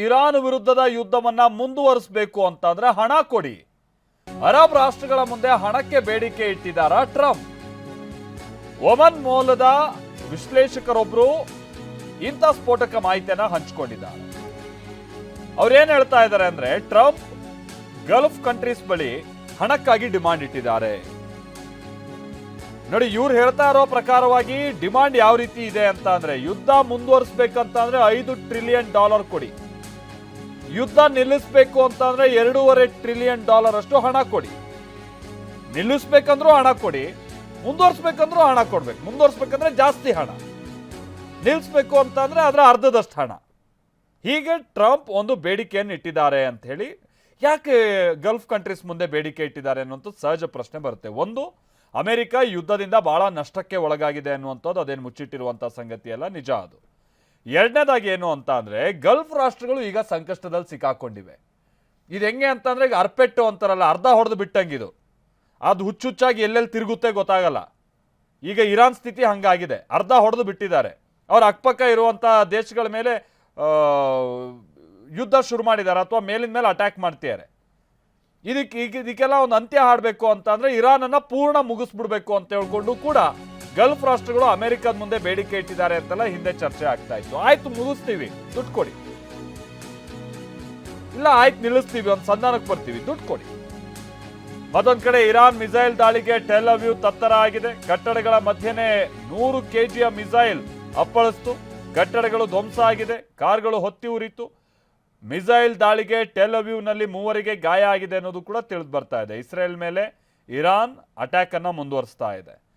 Iran ವಿರುದ್ಧದ ಯುದ್ಧವನ್ನ ಮುಂದುವರಿಸಬೇಕು ಅಂತಂದ್ರೆ ಹಣ ಕೊಡಿ. ಅರಬ್ ರಾಷ್ಟ್ರಗಳ ಮುಂದೆ ಹಣಕ್ಕೆ ಬೇಡಿಕೆ ಇಟ್ಟಿದ್ದಾರ ಟ್ರಂಪ್. ಒಮನ್ ಮೂಲದ ವಿಶ್ಲೇಷಕರೊಬ್ಬರು ಇಂಥ ಸ್ಫೋಟಕ ಮಾಹಿತಿಯನ್ನ ಹಂಚಿಕೊಂಡಿದ್ದಾರೆ. ಅವ್ರೇನ್ ಹೇಳ್ತಾ ಇದ್ದಾರೆ ಅಂದ್ರೆ ಟ್ರಂಪ್ ಗಲ್ಫ್ ಕಂಟ್ರೀಸ್ ಬಳಿ ಹಣಕ್ಕಾಗಿ ಡಿಮಾಂಡ್ ಇಟ್ಟಿದ್ದಾರೆ. ನೋಡಿ, ಇವ್ರು ಹೇಳ್ತಾ ಇರೋ ಪ್ರಕಾರವಾಗಿ ಡಿಮಾಂಡ್ ಯಾವ ರೀತಿ ಇದೆ ಅಂತ ಅಂದ್ರೆ ಯುದ್ಧ ಮುಂದುವರಿಸಬೇಕಂತ ಅಂದ್ರೆ $5 ಟ್ರಿಲಿಯನ್ ಕೊಡಿ, ಯುದ್ಧ ನಿಲ್ಲಿಸಬೇಕು ಅಂತ ಅಂದ್ರೆ $2.5 ಟ್ರಿಲಿಯನ್ ಅಷ್ಟು ಹಣ ಕೊಡಿ. ನಿಲ್ಲಿಸ್ಬೇಕಂದ್ರೂ ಹಣ ಕೊಡಿ, ಮುಂದುವರಿಸಬೇಕಂದ್ರೂ ಹಣ ಕೊಡ್ಬೇಕು. ಮುಂದುವರಿಸಬೇಕಂದ್ರೆ ಜಾಸ್ತಿ ಹಣ, ನಿಲ್ಲಿಸ್ಬೇಕು ಅಂತ ಅಂದ್ರೆ ಅದರ ಅರ್ಧದಷ್ಟು ಹಣ. ಹೀಗೆ ಟ್ರಂಪ್ ಒಂದು ಬೇಡಿಕೆಯನ್ನು ಇಟ್ಟಿದ್ದಾರೆ ಅಂತ ಹೇಳಿ. ಯಾಕೆ ಗಲ್ಫ್ ಕಂಟ್ರೀಸ್ ಮುಂದೆ ಬೇಡಿಕೆ ಇಟ್ಟಿದ್ದಾರೆ ಅನ್ನುವಂಥ ಸಹಜ ಪ್ರಶ್ನೆ ಬರುತ್ತೆ. ಒಂದು, ಅಮೆರಿಕ ಯುದ್ಧದಿಂದ ಬಹಳ ನಷ್ಟಕ್ಕೆ ಒಳಗಾಗಿದೆ ಅನ್ನುವಂಥದ್ದು ಅದೇನು ಮುಚ್ಚಿಟ್ಟಿರುವಂಥ ಸಂಗತಿ ಅಲ್ಲ, ನಿಜ ಅದು. ಎರಡನೇದಾಗಿ ಏನು ಅಂತ ಅಂದ್ರೆ ಗಲ್ಫ್ ರಾಷ್ಟ್ರಗಳು ಈಗ ಸಂಕಷ್ಟದಲ್ಲಿ ಸಿಕ್ಕಾಕೊಂಡಿವೆ. ಇದು ಹೆಂಗೆ ಅಂತಂದ್ರೆ ಈಗ ಅರ್ಪೆಟ್ಟು ಅಂತಾರಲ್ಲ, ಅರ್ಧ ಹೊಡೆದು ಬಿಟ್ಟಂಗಿದು, ಅದು ಹುಚ್ಚುಚ್ಚಾಗಿ ಎಲ್ಲೆಲ್ಲಿ ತಿರುಗುತ್ತೆ ಗೊತ್ತಾಗಲ್ಲ. ಈಗ ಇರಾನ್ ಸ್ಥಿತಿ ಹಂಗಾಗಿದೆ, ಅರ್ಧ ಹೊಡೆದು ಬಿಟ್ಟಿದ್ದಾರೆ. ಅವ್ರ ಅಕ್ಕಪಕ್ಕ ಇರುವಂಥ ದೇಶಗಳ ಮೇಲೆ ಯುದ್ಧ ಶುರು ಮಾಡಿದ್ದಾರೆ ಅಥವಾ ಮೇಲಿನ ಮೇಲೆ ಅಟ್ಯಾಕ್ ಮಾಡ್ತಿದ್ದಾರೆ. ಇದಕ್ಕೆಲ್ಲ ಒಂದು ಅಂತ್ಯ ಹಾಡಬೇಕು ಅಂತ ಅಂದ್ರೆ ಇರಾನನ್ನ ಪೂರ್ಣ ಮುಗಿಸ್ಬಿಡ್ಬೇಕು ಅಂತ ಹೇಳ್ಕೊಂಡು ಕೂಡ ಗಲ್ಫ್ ರಾಷ್ಟ್ರಗಳು ಅಮೆರಿಕದ ಮುಂದೆ ಬೇಡಿಕೆ ಇಟ್ಟಿದ್ದಾರೆ ಅಂತೆಲ್ಲ ಹಿಂದೆ ಚರ್ಚೆ ಆಗ್ತಾ ಇತ್ತು. ಆಯ್ತು, ಮುಗಿಸ್ತೀವಿ, ದುಡ್ಡು ಕೊಡಿ. ಇಲ್ಲ, ಆಯ್ತು, ನಿಲ್ಲಿಸ್ತೀವಿ, ಒಂದು ಸಂಧಾನಕ್ಕೆ ಬರ್ತೀವಿ, ದುಡ್ಡು ಕೊಡಿ. ಮತ್ತೊಂದ್ ಕಡೆ ಇರಾನ್ ಮಿಸೈಲ್ ದಾಳಿಗೆ ಟೆಲ್ ಅವೀವ್ ತತ್ತರ ಆಗಿದೆ. ಕಟ್ಟಡಗಳ ಮಧ್ಯೆನೇ 100 kg ಮಿಸೈಲ್ ಅಪ್ಪಳಿಸ್ತು. ಕಟ್ಟಡಗಳು ಧ್ವಂಸ ಆಗಿದೆ, ಕಾರ್ಗಳು ಹೊತ್ತಿ ಉರಿತು. ಮಿಸೈಲ್ ದಾಳಿಗೆ ಟೆಲ್ ಅವೀವ್ನಲ್ಲಿ 3 ಗಾಯ ಆಗಿದೆ ಅನ್ನೋದು ಕೂಡ ತಿಳಿದು ಬರ್ತಾ ಇದೆ. ಇಸ್ರೇಲ್ ಮೇಲೆ ಇರಾನ್ ಅಟ್ಯಾಕ್ ಅನ್ನ ಮುಂದುವರಿಸ್ತಾ ಇದೆ.